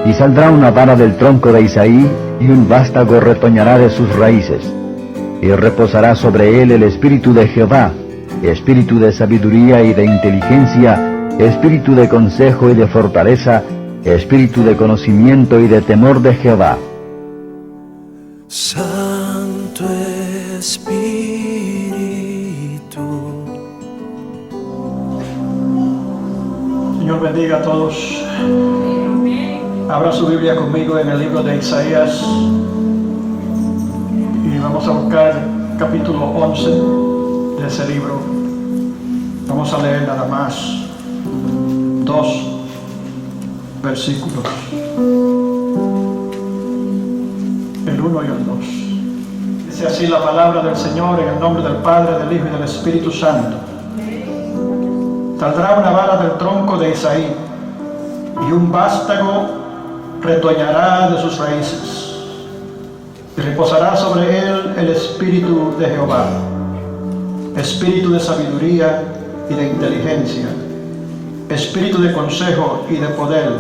Y saldrá una vara del tronco de Isaí, y un vástago retoñará de sus raíces. Y reposará sobre él el espíritu de Jehová, espíritu de sabiduría y de inteligencia, espíritu de consejo y de fortaleza, espíritu de conocimiento y de temor de Jehová. Santo Espíritu. Señor bendiga a todos. Abra su Biblia conmigo en el libro de Isaías y vamos a buscar el capítulo 11 de ese libro. Vamos a leer nada más 2 versículos, el 1 y el 2. Dice así la palabra del Señor, en el nombre del Padre, del Hijo y del Espíritu Santo. Saldrá una vara del tronco de Isaí, y un vástago retoñará de sus raíces, y reposará sobre él el espíritu de Jehová, espíritu de sabiduría y de inteligencia, espíritu de consejo y de poder,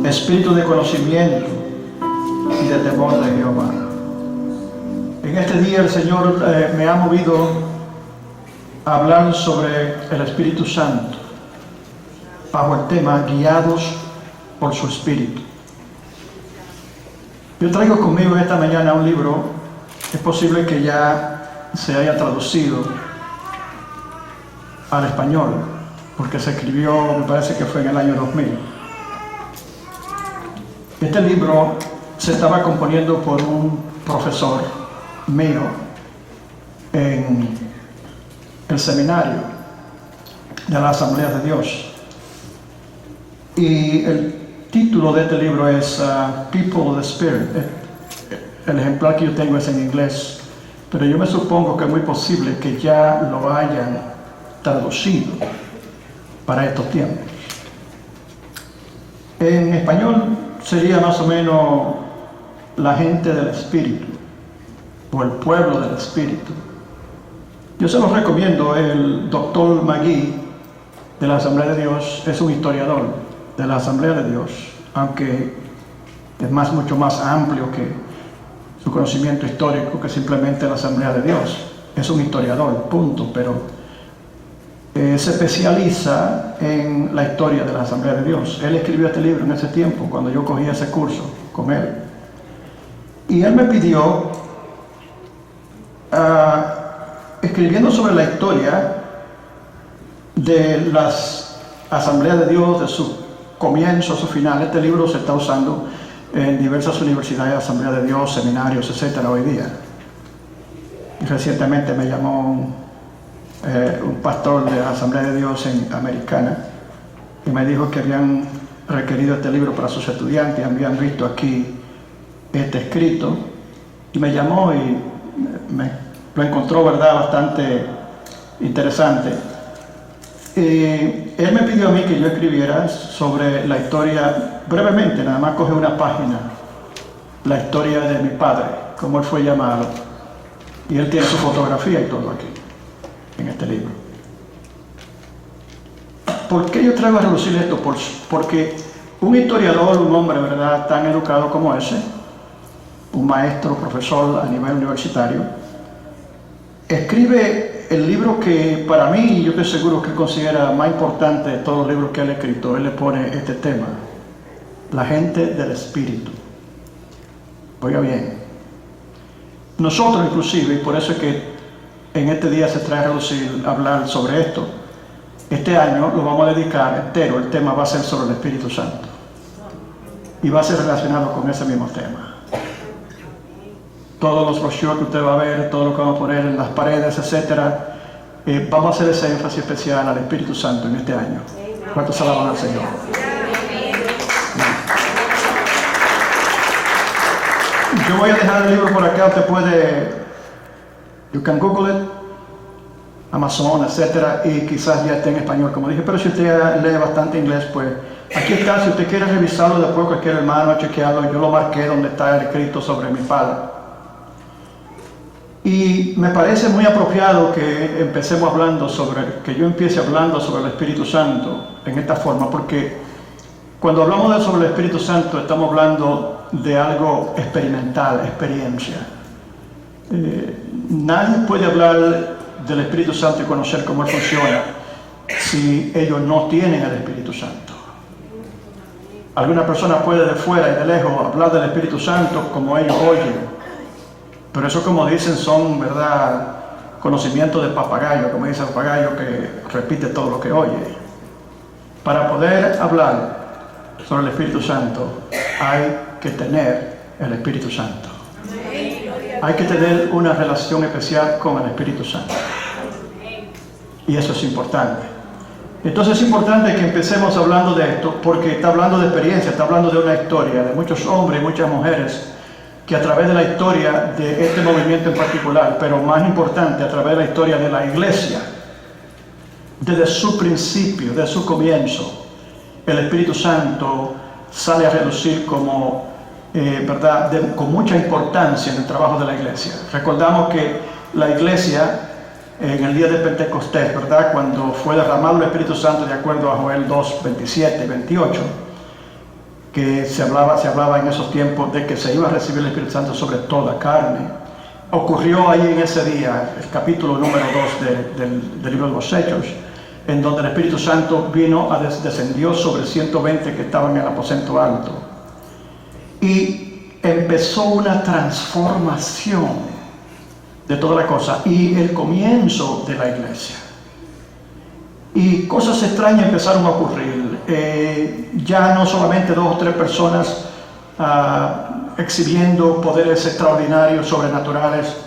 espíritu de conocimiento y de temor de Jehová. En este día el Señor me ha movido a hablar sobre el Espíritu Santo bajo el tema guiados por su Espíritu. Yo traigo conmigo esta mañana un libro, es posible que ya se haya traducido al español, porque se escribió, me parece que fue en el año 2000. Este libro se estaba componiendo por un profesor mío en el seminario de la Asamblea de Dios. Y el título de este libro es People of the Spirit. El ejemplar que yo tengo es en inglés, pero yo me supongo que es muy posible que ya lo hayan traducido para estos tiempos. En español sería más o menos la gente del Espíritu o el pueblo del Espíritu. Yo se los recomiendo. El doctor Magui de la Asamblea de Dios es un historiador de la Asamblea de Dios, aunque es mucho más amplio que su conocimiento histórico que simplemente la Asamblea de Dios. Es un historiador, punto, pero se especializa en la historia de la Asamblea de Dios. Él escribió este libro en ese tiempo, cuando yo cogí ese curso con él. Y él me pidió, escribiendo sobre la historia de las Asambleas de Dios, de su comienzo a su final. Este libro se está usando en diversas universidades, Asamblea de Dios, seminarios, etcétera, hoy día. Y recientemente me llamó un pastor de la Asamblea de Dios en Americana y me dijo que habían requerido este libro para sus estudiantes, habían visto aquí este escrito, y me llamó y lo encontró, ¿verdad?, bastante interesante. Él me pidió a mí que yo escribiera sobre la historia, brevemente, nada más coge una página, la historia de mi padre, cómo él fue llamado, y él tiene su fotografía y todo aquí, en este libro. ¿Por qué yo traigo a relucir esto? Porque un historiador, un hombre, ¿verdad?, tan educado como ese, un maestro, profesor a nivel universitario, escribe el libro que para mí, yo estoy seguro que él considera más importante de todos los libros que él ha escrito. Él le pone este tema: la gente del Espíritu. Oiga bien, nosotros inclusive, y por eso es que en este día se trae a reducir hablar sobre esto, este año lo vamos a dedicar entero, el tema va a ser sobre el Espíritu Santo y va a ser relacionado con ese mismo tema. Todos los brochures que usted va a ver, todo lo que vamos a poner en las paredes, etcétera, vamos a hacer ese énfasis especial al Espíritu Santo en este año. ¿Cuántos alaban al Señor? Yo voy a dejar el libro por acá. Usted puede, you can Google it, Amazon, etcétera, y quizás ya esté en español, como dije. Pero si usted lee bastante inglés, pues aquí está. Si usted quiere revisarlo después, cualquier hermano, chequearlo, yo lo marqué donde está el escrito sobre mi padre. Y me parece muy apropiado que empecemos hablando que yo empiece hablando sobre el Espíritu Santo en esta forma, porque Cuando hablamos sobre el Espíritu Santo, estamos hablando de algo experimental, experiencia. Nadie puede hablar del Espíritu Santo y conocer cómo Él funciona si ellos no tienen el Espíritu Santo. Alguna persona puede de fuera y de lejos hablar del Espíritu Santo como ellos oyen, pero eso, como dicen, son, ¿verdad?, conocimientos de papagayo, como dice el papagayo que repite todo lo que oye. Para poder hablar sobre el Espíritu Santo hay que tener el Espíritu Santo. Hay que tener una relación especial con el Espíritu Santo. Y eso es importante. Entonces es importante que empecemos hablando de esto, porque está hablando de experiencia, está hablando de una historia, de muchos hombres y muchas mujeres que a través de la historia de este movimiento en particular, pero más importante, a través de la historia de la iglesia, desde su principio, desde su comienzo, el Espíritu Santo sale a relucir como, ¿verdad?, con mucha importancia en el trabajo de la iglesia. Recordamos que la iglesia, en el día de Pentecostés, ¿verdad?, cuando fue derramado el Espíritu Santo, de acuerdo a Joel 2, 27 y 28, que se hablaba en esos tiempos de que se iba a recibir el Espíritu Santo sobre toda carne. Ocurrió ahí en ese día, el capítulo número 2 del libro de los Hechos, en donde el Espíritu Santo descendió sobre 120 que estaban en el aposento alto. Y empezó una transformación de toda la cosa y el comienzo de la iglesia. Y cosas extrañas empezaron a ocurrir. Ya no solamente 2 o 3 personas exhibiendo poderes extraordinarios, sobrenaturales,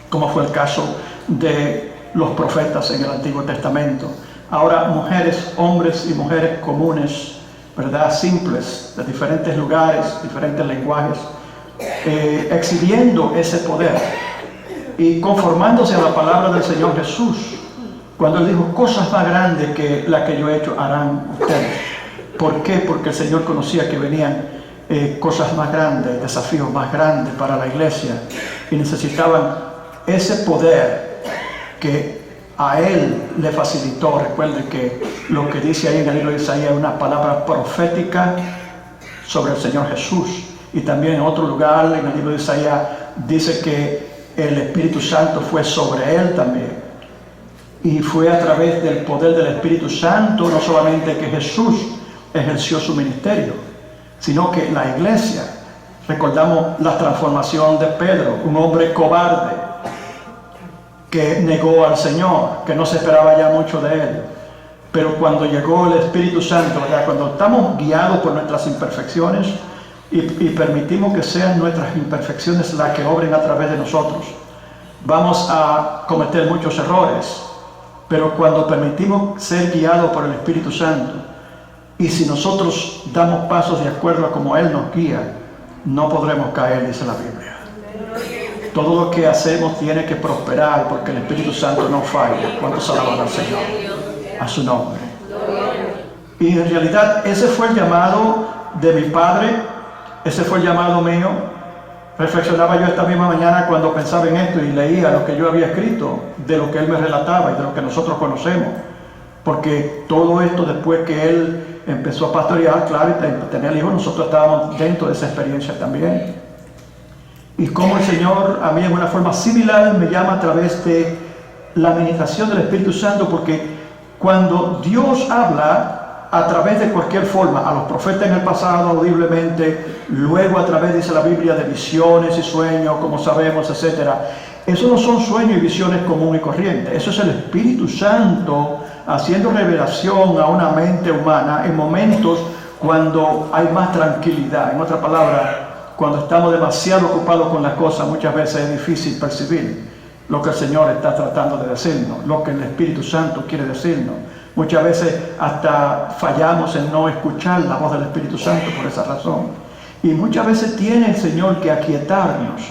como fue el caso de los profetas en el Antiguo Testamento. Ahora mujeres, hombres y mujeres comunes, ¿verdad?, simples, de diferentes lugares, diferentes lenguajes, exhibiendo ese poder y conformándose a la palabra del Señor Jesús, cuando Él dijo: cosas más grandes que las que yo he hecho harán ustedes. ¿Por qué? Porque el Señor conocía que venían cosas más grandes, desafíos más grandes para la iglesia, y necesitaban ese poder que a Él le facilitó. Recuerden que lo que dice ahí en el libro de Isaías es una palabra profética sobre el Señor Jesús. Y también en otro lugar, en el libro de Isaías, dice que el Espíritu Santo fue sobre Él también. Y fue a través del poder del Espíritu Santo, no solamente que Jesús ejerció su ministerio, sino que la iglesia, recordamos la transformación de Pedro, un hombre cobarde que negó al Señor, que no se esperaba ya mucho de Él. Pero cuando llegó el Espíritu Santo, ¿verdad?, cuando estamos guiados por nuestras imperfecciones y permitimos que sean nuestras imperfecciones las que obren a través de nosotros, vamos a cometer muchos errores. Pero cuando permitimos ser guiados por el Espíritu Santo, y si nosotros damos pasos de acuerdo a como Él nos guía, no podremos caer, dice la Biblia. Todo lo que hacemos tiene que prosperar, porque el Espíritu Santo no falla. ¿Cuántos alaban al Señor? A su nombre. Y en realidad ese fue el llamado de mi padre, ese fue el llamado mío. Reflexionaba yo esta misma mañana cuando pensaba en esto y leía lo que yo había escrito, de lo que él me relataba y de lo que nosotros conocemos. Porque todo esto, después que él empezó a pastorear, claro, y tener hijos, nosotros estábamos dentro de esa experiencia también. Y como el Señor a mí en una forma similar me llama a través de la administración del Espíritu Santo, porque cuando Dios habla a través de cualquier forma, a los profetas en el pasado audiblemente, luego a través, dice la Biblia, de visiones y sueños, como sabemos, etc. Eso no son sueños y visiones comunes y corrientes. Eso es el Espíritu Santo haciendo revelación a una mente humana en momentos cuando hay más tranquilidad. En otra palabra, cuando estamos demasiado ocupados con las cosas, muchas veces es difícil percibir lo que el Señor está tratando de decirnos, lo que el Espíritu Santo quiere decirnos. Muchas veces hasta fallamos en no escuchar la voz del Espíritu Santo por esa razón. Y muchas veces tiene el Señor que aquietarnos.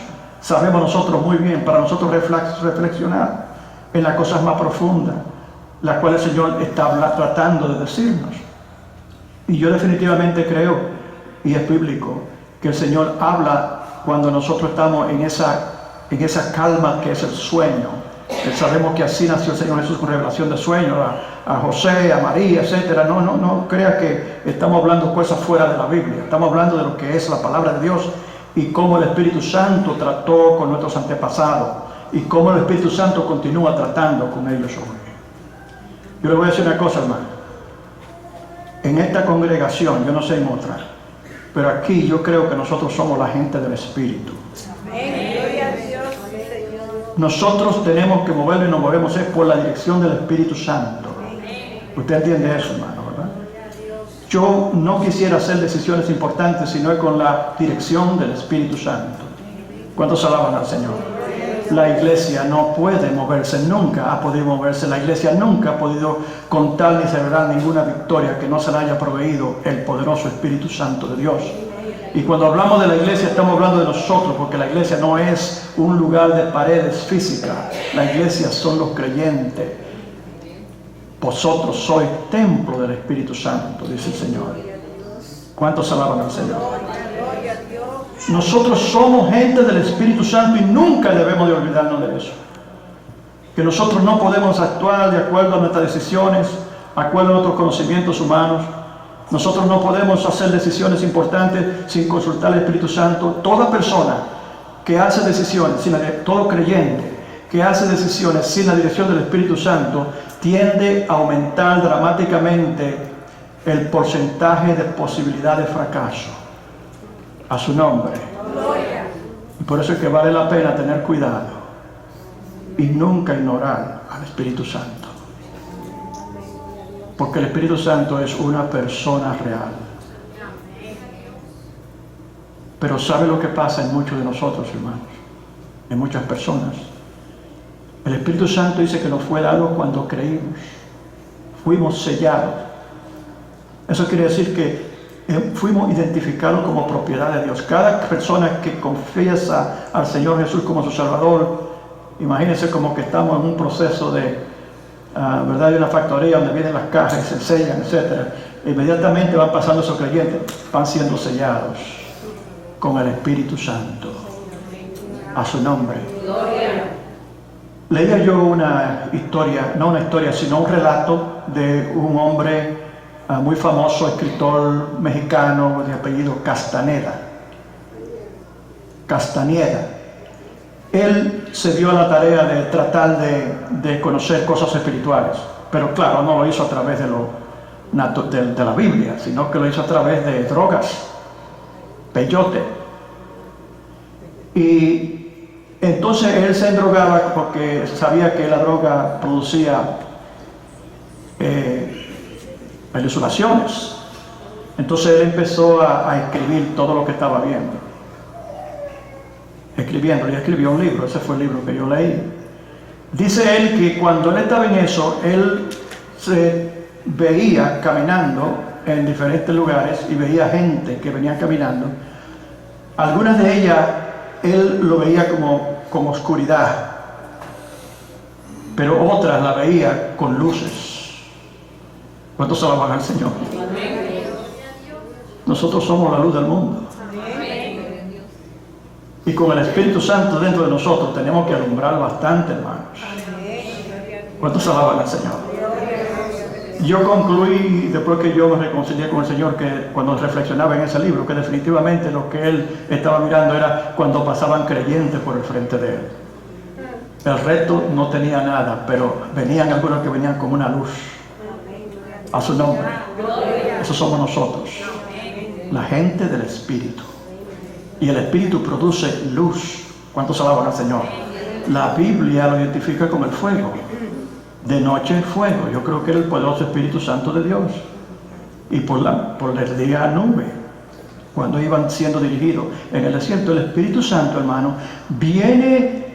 Sabemos nosotros muy bien, para nosotros reflexionar en las cosas más profundas, las cuales el Señor está tratando de decirnos. Y yo definitivamente creo, y es bíblico, que el Señor habla cuando nosotros estamos en esa calma que es el sueño, Sabemos que así nació el Señor Jesús con revelación de sueños, a José, a María, etc. No crea que estamos hablando cosas fuera de la Biblia. Estamos hablando de lo que es la palabra de Dios y cómo el Espíritu Santo trató con nuestros antepasados y cómo el Espíritu Santo continúa tratando con ellos hoy. Yo le voy a decir una cosa, hermano. En esta congregación, yo no sé en otra, pero aquí yo creo que nosotros somos la gente del Espíritu. Nosotros tenemos que movernos y nos movemos es por la dirección del Espíritu Santo. Usted entiende eso, hermano, ¿verdad? Yo no quisiera hacer decisiones importantes sino con la dirección del Espíritu Santo. ¿Cuántos alaban al Señor? La iglesia no puede moverse, nunca ha podido moverse. La iglesia nunca ha podido contar ni celebrar ninguna victoria que no se le haya proveído el poderoso Espíritu Santo de Dios. Y cuando hablamos de la iglesia estamos hablando de nosotros, porque la iglesia no es un lugar de paredes físicas. La iglesia son los creyentes. Vosotros sois templo del Espíritu Santo, dice el Señor. ¿Cuántos alaban al Señor? Nosotros somos gente del Espíritu Santo y nunca debemos de olvidarnos de eso. Que nosotros no podemos actuar de acuerdo a nuestras decisiones, de acuerdo a nuestros conocimientos humanos. Nosotros no podemos hacer decisiones importantes sin consultar al Espíritu Santo. Toda persona que hace decisiones, todo creyente que hace decisiones sin la dirección del Espíritu Santo, tiende a aumentar dramáticamente el porcentaje de posibilidad de fracaso. A su nombre. Y por eso es que vale la pena tener cuidado y nunca ignorar al Espíritu Santo. Porque el Espíritu Santo es una persona real. Pero ¿sabe lo que pasa en muchos de nosotros, hermanos? En muchas personas. El Espíritu Santo dice que nos fue dado cuando creímos. Fuimos sellados. Eso quiere decir que fuimos identificados como propiedad de Dios. Cada persona que confiesa al Señor Jesús como su Salvador, imagínense como que estamos en un proceso de, ¿verdad? De una factoría donde vienen las cajas y se sellan, etc. Inmediatamente van pasando esos creyentes, van siendo sellados con el Espíritu Santo. A su nombre. Leía yo una historia, no una historia, sino un relato de un hombre muy famoso, escritor mexicano de apellido Castañeda. Él se dio a la tarea de tratar de conocer cosas espirituales, pero claro, no lo hizo a través de la Biblia, sino que lo hizo a través de drogas, peyote. Y entonces él se endrogaba porque sabía que la droga producía alucinaciones. Entonces él empezó a escribir todo lo que estaba viendo. Escribiendo, y escribió un libro. Ese fue el libro que yo leí. Dice él que cuando él estaba en eso, él se veía caminando en diferentes lugares y veía gente que venía caminando. Algunas de ellas él lo veía como oscuridad, pero otras la veía con luces. ¿Cuántos alaban al Señor? Nosotros somos la luz del mundo. Y con el Espíritu Santo dentro de nosotros tenemos que alumbrar bastante, hermanos. ¿Cuántos alaban al Señor? Yo concluí, después que yo me reconcilié con el Señor, que cuando reflexionaba en ese libro, que definitivamente lo que él estaba mirando era cuando pasaban creyentes por el frente de él. El resto no tenía nada, pero venían algunos que venían como una luz. A su nombre. Eso somos nosotros. La gente del Espíritu. Y el Espíritu produce luz. ¿Cuántos alaban al Señor? La Biblia lo identifica como el fuego. De noche fuego. Yo creo que era el poderoso Espíritu Santo de Dios. Y por el día nube. Cuando iban siendo dirigidos en el desierto, el Espíritu Santo, hermano, viene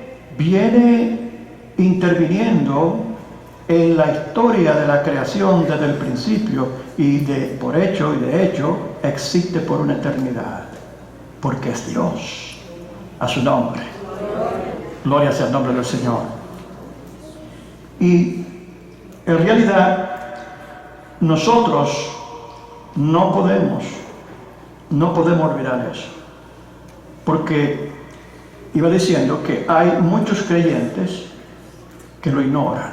interviniendo en la historia de la creación desde el principio y de hecho existe por una eternidad. Porque es Dios. A su nombre. Gloria sea el nombre del Señor. Y en realidad nosotros no podemos olvidar eso, porque iba diciendo que hay muchos creyentes que lo ignoran.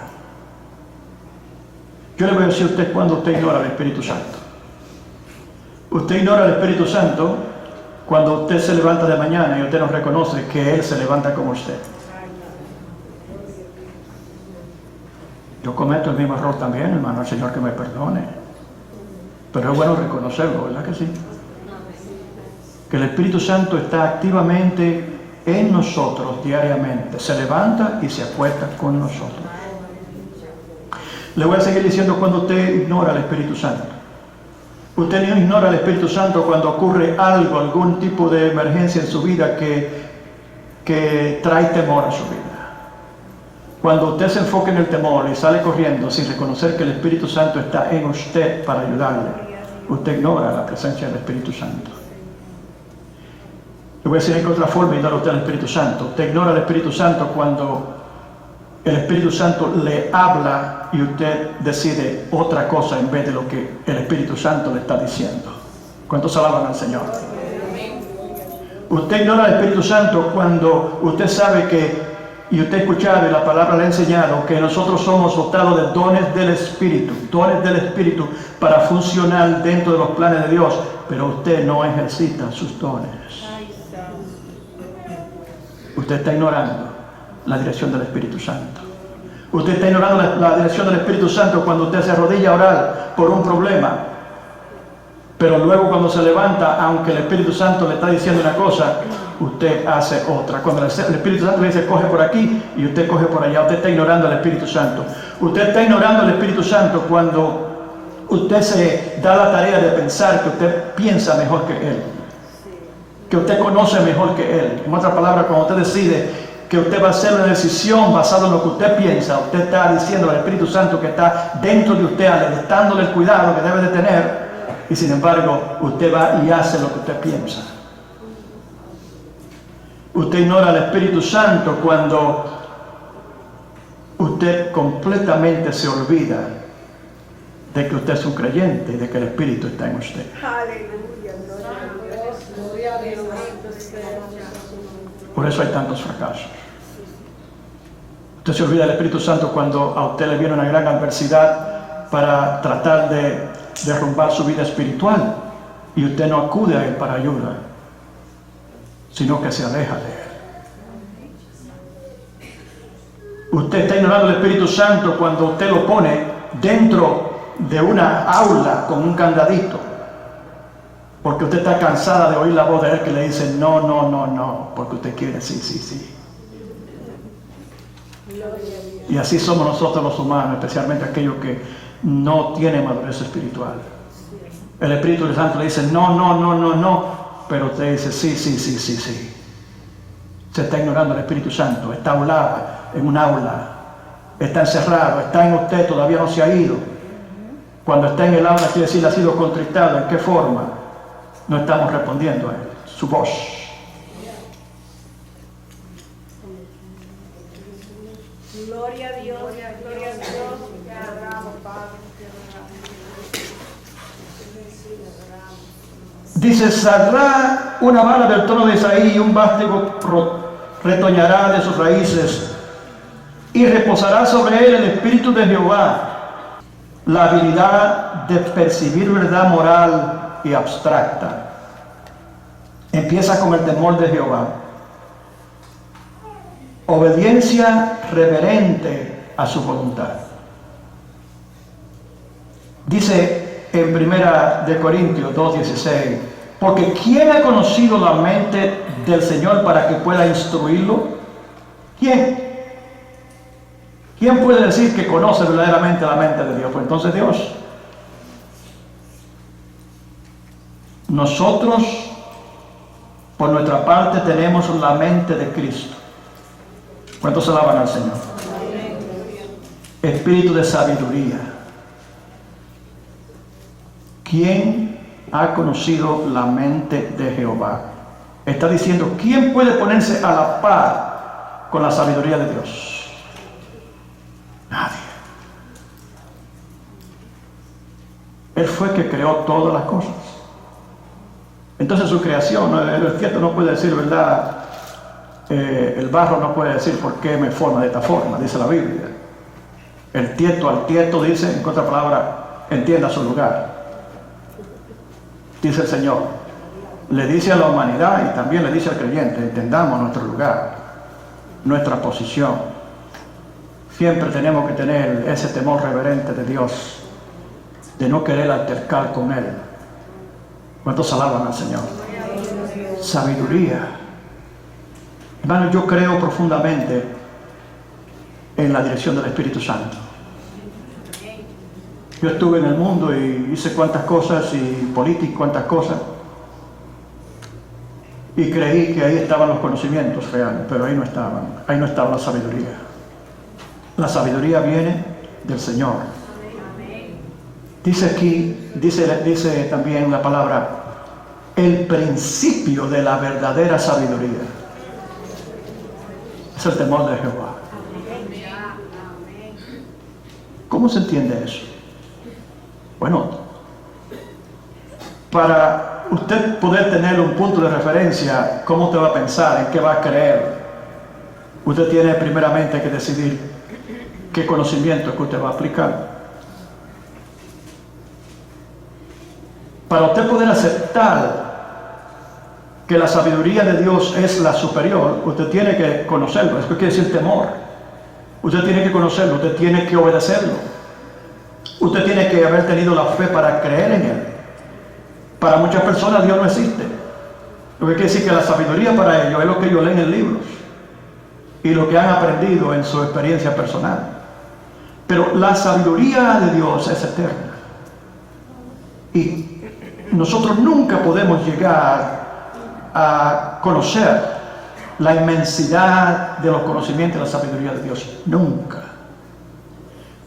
Yo le voy a decir a usted cuando usted ignora al Espíritu Santo. Usted ignora al Espíritu Santo cuando usted se levanta de mañana y usted no reconoce que Él se levanta como usted. Yo cometo el mismo error también, hermano, el Señor que me perdone. Pero es bueno reconocerlo, ¿verdad que sí? Que el Espíritu Santo está activamente en nosotros diariamente. Se levanta y se acuesta con nosotros. Le voy a seguir diciendo cuando usted ignora al Espíritu Santo. Usted no ignora al Espíritu Santo cuando ocurre algo, algún tipo de emergencia en su vida que trae temor a su vida. Cuando usted se enfoca en el temor y sale corriendo sin reconocer que el Espíritu Santo está en usted para ayudarle, usted ignora la presencia del Espíritu Santo. Le voy a decir en otra forma, ignora usted al Espíritu Santo. Usted ignora al Espíritu Santo cuando el Espíritu Santo le habla y usted decide otra cosa en vez de lo que el Espíritu Santo le está diciendo. ¿Cuántos alaban al Señor? Usted ignora al Espíritu Santo cuando usted sabe que, y usted ha escuchado y la palabra le ha enseñado, que nosotros somos dotados de dones del Espíritu para funcionar dentro de los planes de Dios, pero usted no ejercita sus dones. Usted está ignorando la dirección del Espíritu Santo. Usted está ignorando la dirección del Espíritu Santo cuando usted se arrodilla a orar por un problema, pero luego cuando se levanta, aunque el Espíritu Santo le está diciendo una cosa, usted hace otra. Cuando el Espíritu Santo le dice coge por aquí y usted coge por allá, usted está ignorando al Espíritu Santo. Usted está ignorando al Espíritu Santo cuando usted se da la tarea de pensar que usted piensa mejor que Él, que usted conoce mejor que Él. En otras palabras, cuando usted decide que usted va a hacer una decisión basada en lo que usted piensa, usted está diciendo al Espíritu Santo que está dentro de usted, alertándole el cuidado que debe de tener, y sin embargo usted va y hace lo que usted piensa. Usted ignora al Espíritu Santo cuando usted completamente se olvida de que usted es un creyente y de que el Espíritu está en usted. Aleluya, gloria a Dios. Por eso hay tantos fracasos. Usted se olvida del Espíritu Santo cuando a usted le viene una gran adversidad para tratar de derrumbar su vida espiritual y usted no acude a Él para ayuda, sino que se aleja de Él. Usted está ignorando el Espíritu Santo cuando usted lo pone dentro de una aula con un candadito, porque usted está cansada de oír la voz de Él que le dice no, no, no, no, porque usted quiere sí, sí, sí. Y así somos nosotros los humanos, especialmente aquellos que no tienen madurez espiritual. El Espíritu Santo le dice no, no, no, no, no, pero usted dice sí, sí, sí, sí, sí. Se está ignorando el Espíritu Santo, está aulada en un aula, está encerrado, está en usted, todavía no se ha ido. Cuando está en el aula quiere decir ha sido contristado. ¿En qué forma? No estamos respondiendo a Él, su voz. Gloria a Dios, gloria a Dios. Te adoramos, Padre. Dice, saldrá una vara del trono de Isaí y un vástago retoñará de sus raíces y reposará sobre él el Espíritu de Jehová, la habilidad de percibir verdad moral y abstracta. Empieza con el temor de Jehová, obediencia reverente a su voluntad. Dice en 1 Corintios 2:16, porque ¿quién ha conocido la mente del Señor para que pueda instruirlo? ¿Quién? ¿Quién puede decir que conoce verdaderamente la mente de Dios? Pues entonces Dios. Nosotros, por nuestra parte, tenemos la mente de Cristo. ¿Cuántos alaban al Señor? Espíritu de sabiduría. ¿Quién ha conocido la mente de Jehová? Está diciendo, ¿quién puede ponerse a la par con la sabiduría de Dios? Nadie. Él fue el que creó todas las cosas. Entonces su creación, el objeto no puede decir, ¿verdad? El barro no puede decir por qué me forma de esta forma, dice la Biblia. El tieto al tieto dice, en otra palabra, entienda su lugar. Dice el Señor. Le dice a la humanidad y también le dice al creyente, entendamos nuestro lugar, nuestra posición. Siempre tenemos que tener ese temor reverente de Dios, de no querer altercar con Él. ¿Cuántos alaban al Señor? Sabiduría. Hermano, yo creo profundamente en la dirección del Espíritu Santo. Yo estuve en el mundo y hice cuantas cosas, y política, cuantas cosas, y creí que ahí estaban los conocimientos reales, pero ahí no estaban. Ahí no estaba la sabiduría. La sabiduría viene del Señor. Dice aquí, dice también la palabra, el principio de la verdadera sabiduría es el temor de Jehová. ¿Cómo se entiende eso? Bueno, para usted poder tener un punto de referencia, ¿cómo usted va a pensar? ¿En qué va a creer? Usted tiene primeramente que decidir qué conocimiento que usted va a aplicar. Para usted poder aceptar que la sabiduría de Dios es la superior, usted tiene que conocerlo. Eso quiere decir temor. Usted tiene que conocerlo, usted tiene que obedecerlo. Usted tiene que haber tenido la fe para creer en Él. Para muchas personas Dios no existe. Lo que quiere decir que la sabiduría para ellos es lo que ellos leen en libros y lo que han aprendido en su experiencia personal. Pero la sabiduría de Dios es eterna. Y nosotros nunca podemos llegar a conocer la inmensidad de los conocimientos de la sabiduría de Dios. Nunca.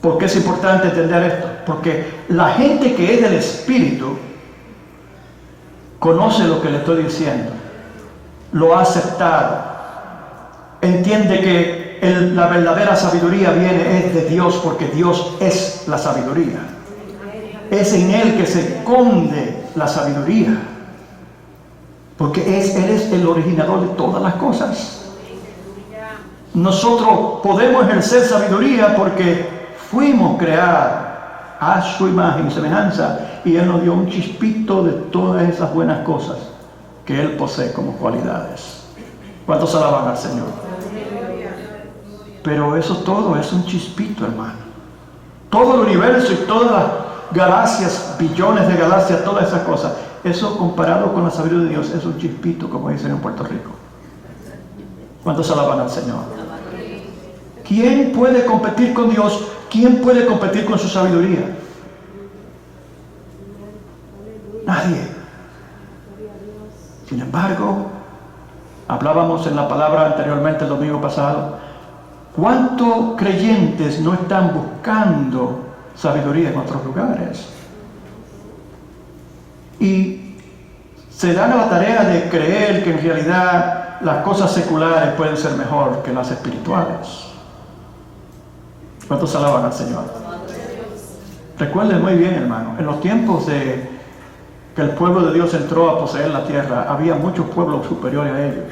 ¿Por qué es importante entender esto? Porque la gente que es del Espíritu conoce lo que le estoy diciendo, lo ha aceptado, entiende que la verdadera sabiduría es de Dios, porque Dios es la sabiduría. Es en Él que se esconde la sabiduría, porque Él es el originador de todas las cosas. Nosotros podemos ejercer sabiduría porque fuimos creados a su imagen y semejanza, y Él nos dio un chispito de todas esas buenas cosas que Él posee como cualidades. ¿Cuántos alaban al Señor? Pero eso todo es un chispito, hermano. Todo el universo y todas las galaxias, billones de galaxias, todas esas cosas, eso comparado con la sabiduría de Dios es un chispito, como dicen en Puerto Rico. ¿Cuántos alaban al Señor? ¿Quién puede competir con Dios? ¿Quién puede competir con su sabiduría? Nadie. Sin embargo, hablábamos en la palabra anteriormente el domingo pasado, ¿cuántos creyentes no están buscando sabiduría en otros lugares? Y se dan a la tarea de creer que en realidad las cosas seculares pueden ser mejor que las espirituales. ¿Cuántos alaban al Señor? Recuerden muy bien, hermano, en los tiempos de que el pueblo de Dios entró a poseer la tierra, había muchos pueblos superiores a ellos.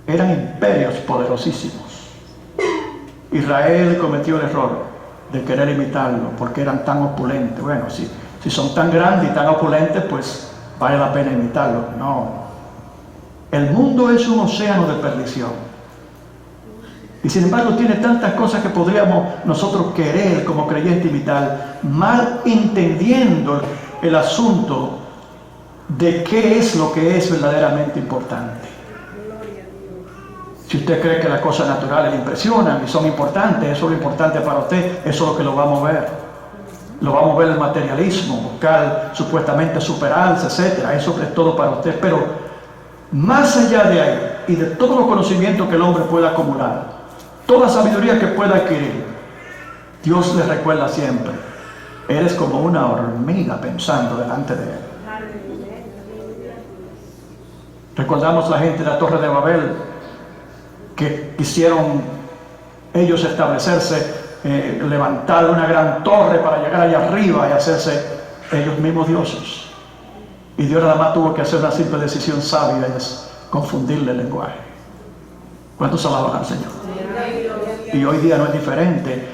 Eran imperios poderosísimos. Israel cometió el error de querer imitarlo porque eran tan opulentes. Bueno, si son tan grandes y tan opulentes, pues vale la pena imitarlo. No. El mundo es un océano de perdición. Y sin embargo tiene tantas cosas que podríamos nosotros querer como creyentes imitar, mal entendiendo el asunto de qué es lo que es verdaderamente importante. Si usted cree que las cosas naturales le impresionan y son importantes, eso es lo importante para usted, eso es lo que lo va a mover. Lo va a mover el materialismo, buscar supuestamente superarse, etc. Eso es todo para usted. Pero más allá de ahí y de todos los conocimientos que el hombre pueda acumular, toda sabiduría que pueda adquirir, Dios le recuerda siempre: eres como una hormiga pensando delante de Él. Recordamos la gente de la Torre de Babel, que quisieron ellos establecerse, levantar una gran torre para llegar allá arriba y hacerse ellos mismos dioses. Y Dios nada más tuvo que hacer una simple decisión sabia, y es confundirle el lenguaje. ¿Cuántos alaban al Señor? Y hoy día no es diferente.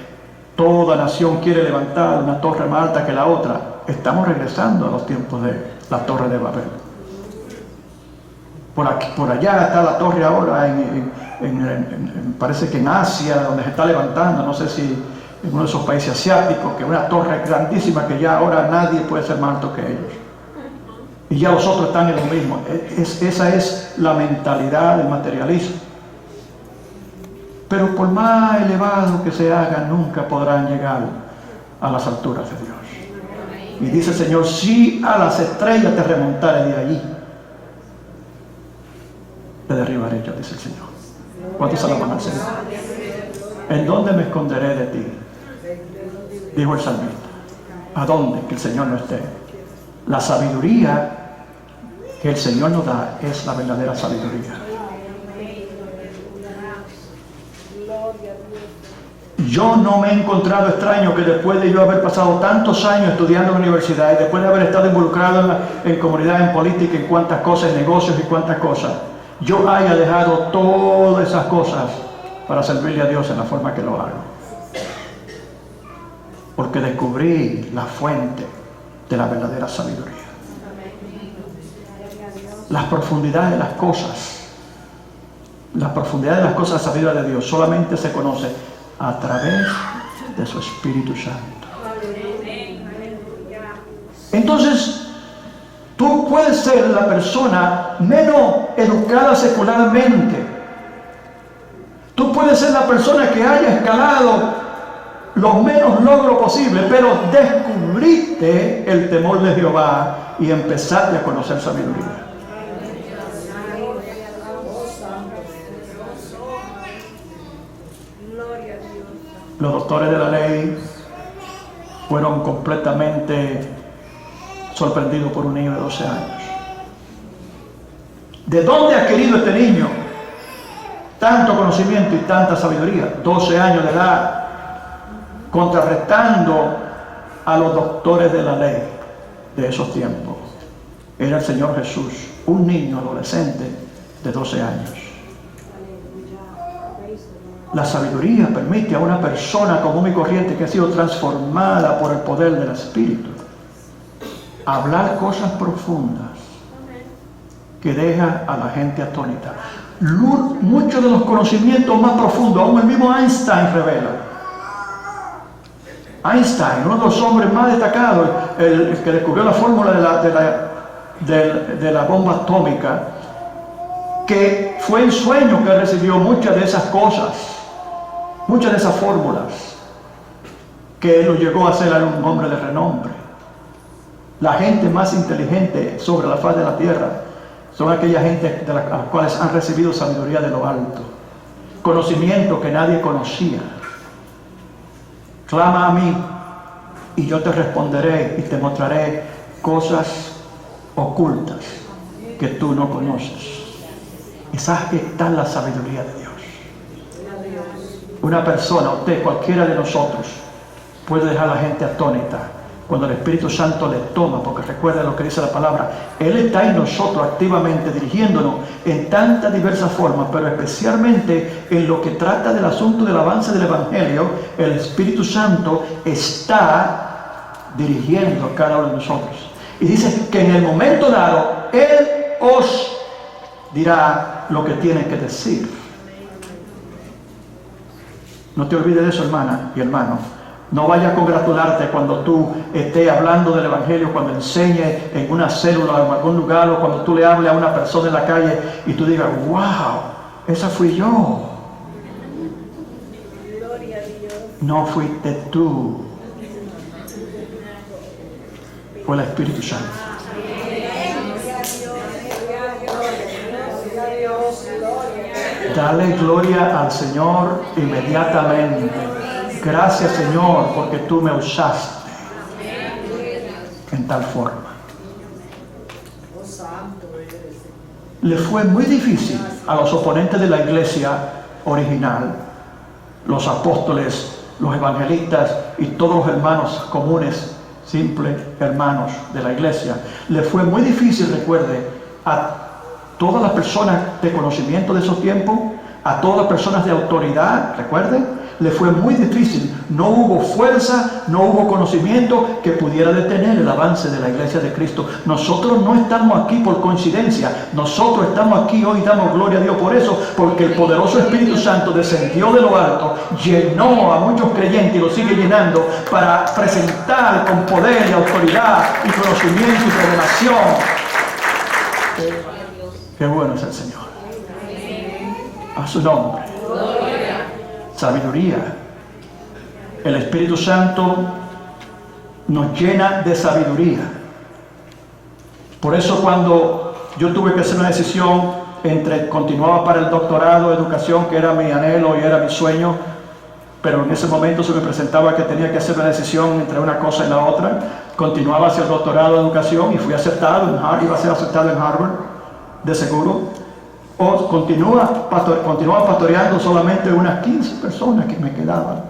Toda nación quiere levantar una torre más alta que la otra. Estamos regresando a los tiempos de la Torre de Babel. Por allá está la torre ahora, parece que en Asia, donde se está levantando, no sé si en uno de esos países asiáticos, que es una torre grandísima que ya ahora nadie puede ser más alto que ellos. Y ya los otros están en lo mismo. Esa es la mentalidad del materialismo. Pero por más elevado que se hagan, nunca podrán llegar a las alturas de Dios. Y dice el Señor, si a las estrellas te remontaré de allí, te derribaré yo, dice el Señor. ¿Cuántos alaban al Señor? ¿En dónde me esconderé de ti? Dijo el salmista. ¿A dónde? Que el Señor no esté. La sabiduría que el Señor nos da es la verdadera sabiduría. Yo no me he encontrado extraño que después de yo haber pasado tantos años estudiando en la universidad y después de haber estado involucrado en comunidad, en política, en cuantas cosas, en negocios y cuantas cosas, yo haya dejado todas esas cosas para servirle a Dios en la forma que lo hago. Porque descubrí la fuente de la verdadera sabiduría. Las profundidades de las cosas, la profundidad de las cosas de la sabiduría de Dios solamente se conoce a través de su Espíritu Santo. Entonces, tú puedes ser la persona menos educada secularmente. Tú puedes ser la persona que haya escalado los menos logros posibles, pero descubriste el temor de Jehová y empezaste a conocer sabiduría. Los doctores de la ley fueron completamente sorprendidos por un niño de 12 años. ¿De dónde ha adquirido este niño tanto conocimiento y tanta sabiduría? 12 años de edad, contrarrestando a los doctores de la ley de esos tiempos. Era el Señor Jesús, un niño adolescente de 12 años. La sabiduría permite a una persona común y corriente que ha sido transformada por el poder del Espíritu hablar cosas profundas que deja a la gente atónita. Muchos de los conocimientos más profundos, aún el mismo Einstein revela. Einstein, uno de los hombres más destacados, el que descubrió la fórmula de la bomba atómica, que fue en sueño que recibió muchas de esas cosas, muchas de esas fórmulas, que lo llegó a ser un hombre de renombre. La gente más inteligente sobre la faz de la tierra son aquella gente de las cuales han recibido sabiduría de lo alto, conocimiento que nadie conocía. Clama a mí y yo te responderé y te mostraré cosas ocultas que tú no conoces. Esa está la sabiduría de Dios. Una persona, usted, cualquiera de nosotros, puede dejar a la gente atónita cuando el Espíritu Santo le toma, porque recuerda lo que dice la palabra. Él está en nosotros activamente, dirigiéndonos en tantas diversas formas, pero especialmente en lo que trata del asunto del avance del Evangelio. El Espíritu Santo está dirigiendo a cada uno de nosotros. Y dice que en el momento dado, Él os dirá lo que tiene que decir. No te olvides de eso, hermana y hermano. No vayas a congratularte cuando tú estés hablando del Evangelio, cuando enseñes en una célula o en algún lugar, o cuando tú le hables a una persona en la calle y tú digas, wow, esa fui yo. No fuiste tú. Fue el Espíritu Santo. Dale gloria al Señor inmediatamente. Gracias, Señor, porque tú me usaste en tal forma. Le fue muy difícil a los oponentes de la iglesia original, los apóstoles, los evangelistas y todos los hermanos comunes, simples hermanos de la iglesia. Le fue muy difícil, recuerde, a todas las personas de conocimiento de esos tiempos, a todas las personas de autoridad, recuerden, le fue muy difícil. No hubo fuerza, no hubo conocimiento que pudiera detener el avance de la iglesia de Cristo. Nosotros no estamos aquí por coincidencia. Nosotros estamos aquí hoy, damos gloria a Dios por eso, porque el poderoso Espíritu Santo descendió de lo alto, llenó a muchos creyentes y lo sigue llenando para presentar con poder y autoridad y conocimiento y revelación. Qué bueno es el Señor. A su nombre. Sabiduría. El Espíritu Santo nos llena de sabiduría. Por eso cuando yo tuve que hacer una decisión entre continuaba para el doctorado de educación, que era mi anhelo y era mi sueño, pero en ese momento se me presentaba que tenía que hacer una decisión entre una cosa y la otra, continuaba hacia el doctorado de educación y fui aceptado en Harvard, iba a ser aceptado en Harvard, de seguro. O continuaba pastoreando solamente unas 15 personas que me quedaban.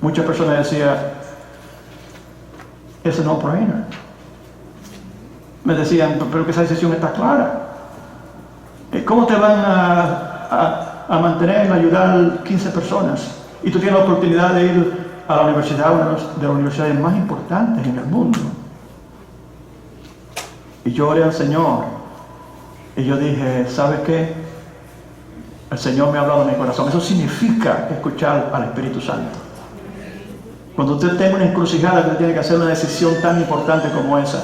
Muchas personas decían, es un no-brainer. Me decían, pero que esa decisión está clara. ¿Cómo te van a mantener, a ayudar 15 personas? Y tú tienes la oportunidad de ir a la universidad, una de las universidades más importantes en el mundo. Y yo oré al Señor y yo dije, ¿sabes qué? El Señor me ha hablado en mi corazón. Eso significa escuchar al Espíritu Santo. Cuando usted tenga una encrucijada, usted tiene que hacer una decisión tan importante como esa,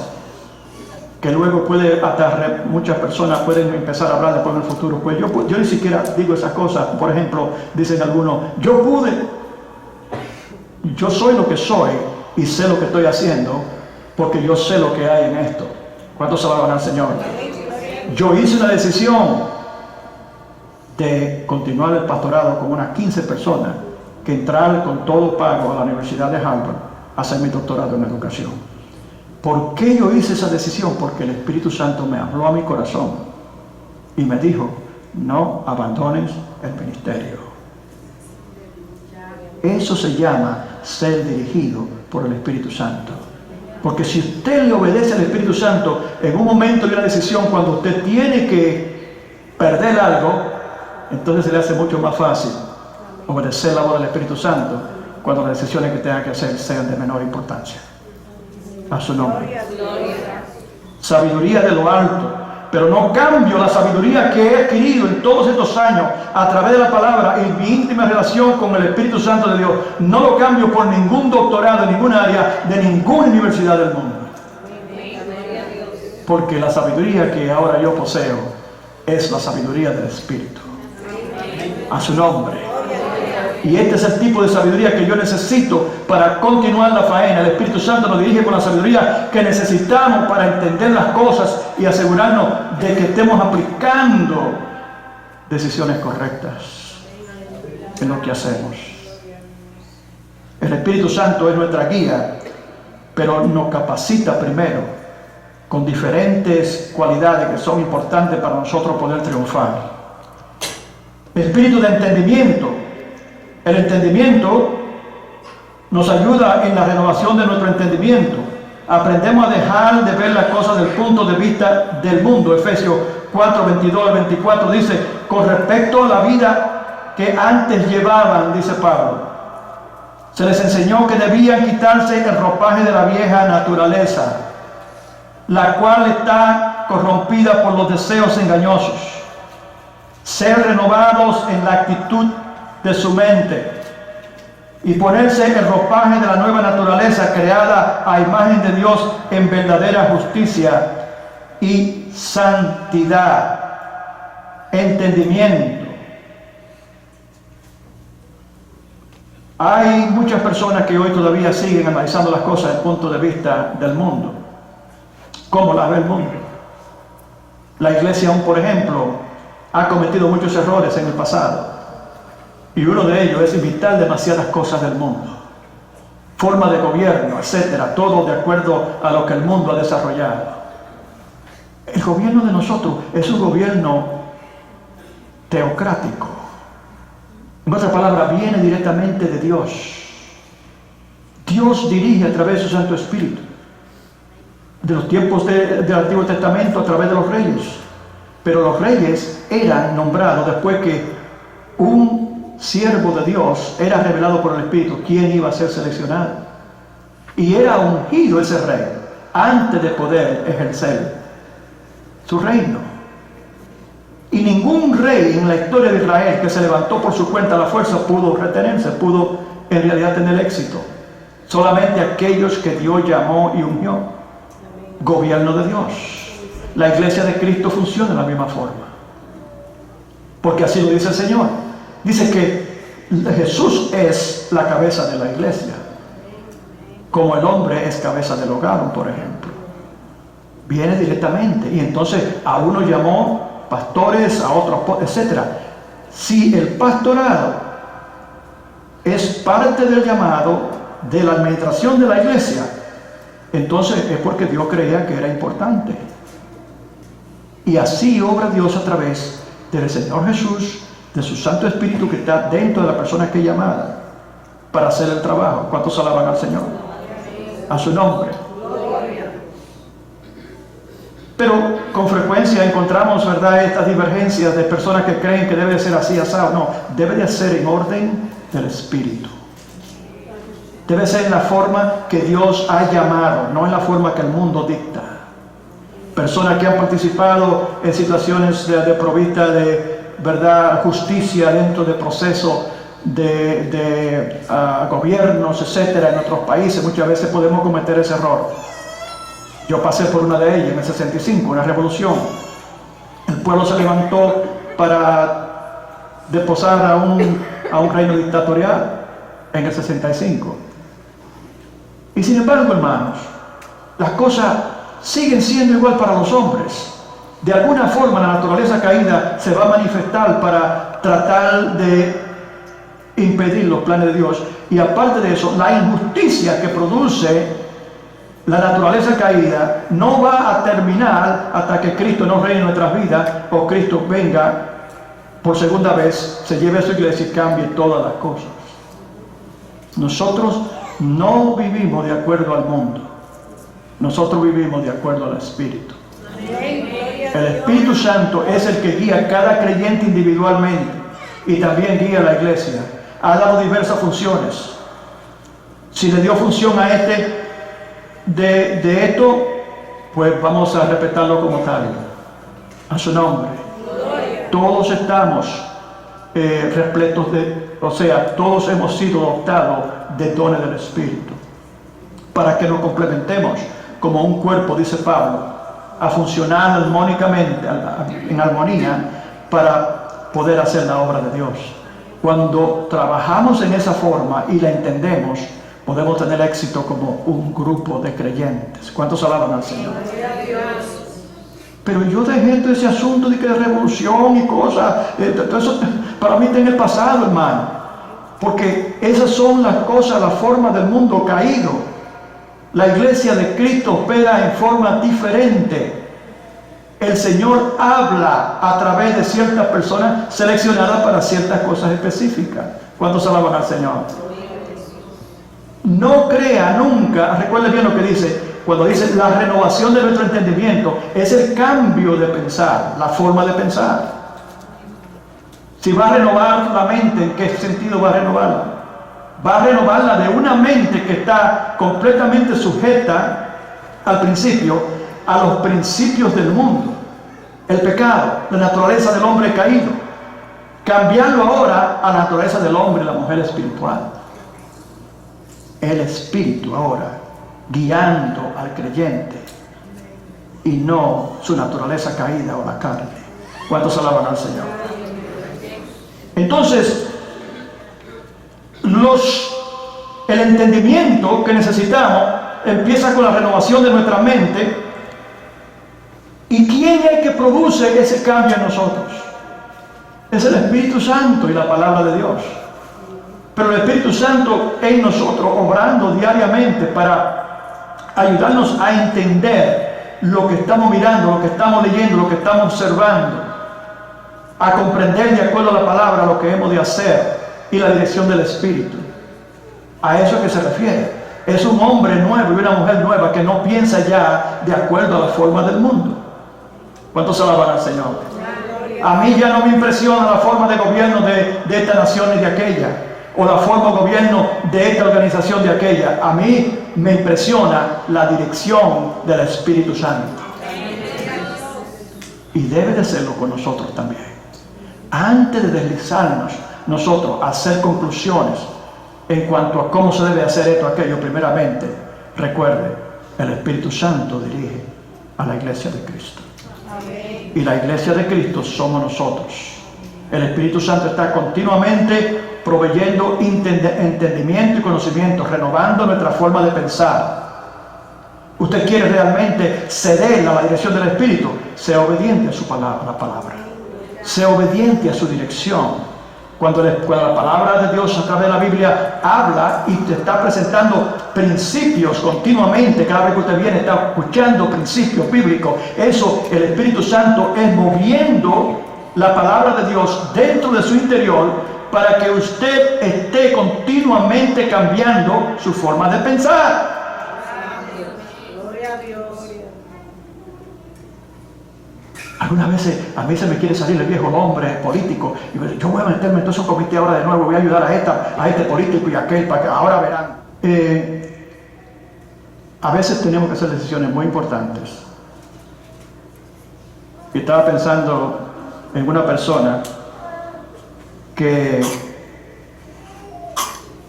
que luego puede hasta muchas personas pueden empezar a hablar después en el futuro. Pues yo ni siquiera digo esas cosas. Por ejemplo, dicen algunos, yo soy lo que soy y sé lo que estoy haciendo porque yo sé lo que hay en esto. ¿Cuántos se alaban al Señor? Yo hice una decisión de continuar el pastorado con unas 15 personas, que entrar con todo pago a la Universidad de Harvard a hacer mi doctorado en educación. ¿Por qué yo hice esa decisión? Porque el Espíritu Santo me habló a mi corazón y me dijo, no abandones el ministerio. Eso se llama ser dirigido por el Espíritu Santo. Porque si usted le obedece al Espíritu Santo en un momento de una decisión, cuando usted tiene que perder algo, entonces se le hace mucho más fácil obedecer la voz del Espíritu Santo cuando las decisiones que tenga que hacer sean de menor importancia. A su nombre. Sabiduría de lo alto. Pero no cambio la sabiduría que he adquirido en todos estos años a través de la palabra y mi íntima relación con el Espíritu Santo de Dios. No lo cambio por ningún doctorado en ninguna área de ninguna universidad del mundo. Porque la sabiduría que ahora yo poseo es la sabiduría del Espíritu. A su nombre. Y este es el tipo de sabiduría que yo necesito para continuar la faena. El Espíritu Santo nos dirige con la sabiduría que necesitamos para entender las cosas y asegurarnos de que estemos aplicando decisiones correctas en lo que hacemos. El Espíritu Santo es nuestra guía, pero nos capacita primero con diferentes cualidades que son importantes para nosotros poder triunfar. Espíritu de entendimiento. El entendimiento nos ayuda en la renovación de nuestro entendimiento. Aprendemos a dejar de ver las cosas del punto de vista del mundo. Efesios 4, 22 al 24 dice, con respecto a la vida que antes llevaban, dice Pablo, se les enseñó que debían quitarse el ropaje de la vieja naturaleza, la cual está corrompida por los deseos engañosos, ser renovados en la actitud de su mente y ponerse el ropaje de la nueva naturaleza creada a imagen de Dios en verdadera justicia y santidad, entendimiento. Hay muchas personas que hoy todavía siguen analizando las cosas desde el punto de vista del mundo. ¿Cómo las ve el mundo? La iglesia aún, por ejemplo, ha cometido muchos errores en el pasado. Y uno de ellos es imitar demasiadas cosas del mundo. Forma de gobierno, etcétera. Todo de acuerdo a lo que el mundo ha desarrollado. El gobierno de nosotros es un gobierno teocrático. En otras palabras, viene directamente de Dios. Dios dirige a través de su Santo Espíritu. De los tiempos del Antiguo Testamento, a través de los reyes. Pero los reyes eran nombrados después que un siervo de Dios era revelado por el Espíritu quién iba a ser seleccionado. Y era ungido ese rey antes de poder ejercer su reino. Y ningún rey en la historia de Israel que se levantó por su cuenta a la fuerza pudo retenerse, pudo en realidad tener éxito. Solamente aquellos que Dios llamó y ungió. Gobierno de Dios. La iglesia de Cristo funciona de la misma forma. Porque así lo dice el Señor. Dice que Jesús es la cabeza de la iglesia. Como el hombre es cabeza del hogar, por ejemplo. Viene directamente. Y entonces a uno llamó pastores, a otros, etc. Si el pastorado es parte del llamado de la administración de la iglesia, entonces es porque Dios creía que era importante. Y así obra Dios a través del Señor Jesús, de su Santo Espíritu que está dentro de la persona que es llamada para hacer el trabajo. ¿Cuántos alaban al Señor? A su nombre. Pero con frecuencia encontramos, ¿verdad?, estas divergencias de personas que creen que debe de ser así, asado. No, debe de ser en orden del Espíritu. Debe ser en la forma que Dios ha llamado, no en la forma que el mundo dicta. Personas que han participado en situaciones de provista de, ¿verdad?, justicia dentro del proceso de gobiernos, etcétera, en nuestros países, muchas veces podemos cometer ese error. Yo pasé por una de ellas en el 65, una revolución. El pueblo se levantó para deposar a un reino dictatorial en el 65. Y sin embargo, hermanos, las cosas siguen siendo igual para los hombres. De alguna forma la naturaleza caída se va a manifestar para tratar de impedir los planes de Dios. Y aparte de eso, la injusticia que produce la naturaleza caída no va a terminar hasta que Cristo no reine en nuestras vidas o Cristo venga por segunda vez, se lleve a su iglesia y cambie todas las cosas. Nosotros no vivimos de acuerdo al mundo. Nosotros vivimos de acuerdo al Espíritu. El Espíritu Santo es el que guía a cada creyente individualmente y también guía a la iglesia. Ha dado diversas funciones. Si le dio función a este de esto, pues vamos a respetarlo como tal. A su nombre. Todos estamos repletos todos hemos sido dotados de dones del Espíritu para que nos complementemos como un cuerpo, dice Pablo, a funcionar armónicamente, en armonía, para poder hacer la obra de Dios. Cuando trabajamos en esa forma y la entendemos, podemos tener éxito como un grupo de creyentes. ¿Cuántos alaban al Señor? Pero yo dejé todo ese asunto de que revolución y cosas, todo eso para mí está en el pasado, hermano. Porque esas son las cosas, la forma del mundo caído. La iglesia de Cristo opera en forma diferente. El Señor habla a través de ciertas personas seleccionadas para ciertas cosas específicas. ¿Cuántos alaban al Señor? No crea nunca, recuerde bien lo que dice, cuando dice la renovación de nuestro entendimiento, es el cambio de pensar, la forma de pensar. Si va a renovar la mente, ¿en qué sentido va a renovarla? Va a renovarla de una mente que está completamente sujeta al principio, a los principios del mundo, el pecado, la naturaleza del hombre caído, cambiarlo ahora a la naturaleza del hombre y la mujer espiritual. El Espíritu ahora guiando al creyente y no su naturaleza caída o la carne. ¿Cuántos alaban al Señor? Entonces, el entendimiento que necesitamos empieza con la renovación de nuestra mente. ¿Y quién es el que produce ese cambio en nosotros? Es el Espíritu Santo y la palabra de Dios. Pero el Espíritu Santo en nosotros, obrando diariamente para ayudarnos a entender lo que estamos mirando, lo que estamos leyendo, lo que estamos observando, a comprender de acuerdo a la palabra lo que hemos de hacer y la dirección del Espíritu. A eso es que se refiere. Es un hombre nuevo y una mujer nueva que no piensa ya de acuerdo a la forma del mundo. ¿Cuántos alaban al Señor? A mí ya no me impresiona la forma de gobierno de esta nación y de aquella, o la forma de gobierno de esta organización de aquella. A mí me impresiona la dirección del Espíritu Santo. Y debe de serlo con nosotros también. Antes de deslizarnos nosotros a hacer conclusiones en cuanto a cómo se debe hacer esto o aquello, primeramente, recuerde, el Espíritu Santo dirige a la iglesia de Cristo. Amén. Y la iglesia de Cristo somos nosotros. El Espíritu Santo está continuamente proveyendo entendimiento y conocimiento, renovando nuestra forma de pensar. Usted quiere realmente ceder a la dirección del Espíritu, sea obediente a su palabra, la palabra. Sea obediente a su dirección. Cuando la palabra de Dios a través de la Biblia habla y te está presentando principios continuamente, cada vez que usted viene está escuchando principios bíblicos, eso el Espíritu Santo es moviendo la palabra de Dios dentro de su interior para que usted esté continuamente cambiando su forma de pensar. Gloria a Dios. Algunas veces a mí se me quiere salir el viejo hombre político y yo voy a meterme en todo ese comité ahora de nuevo, voy a ayudar a este político y a aquel, para que ahora verán. A veces tenemos que hacer decisiones muy importantes. Y estaba pensando en una persona que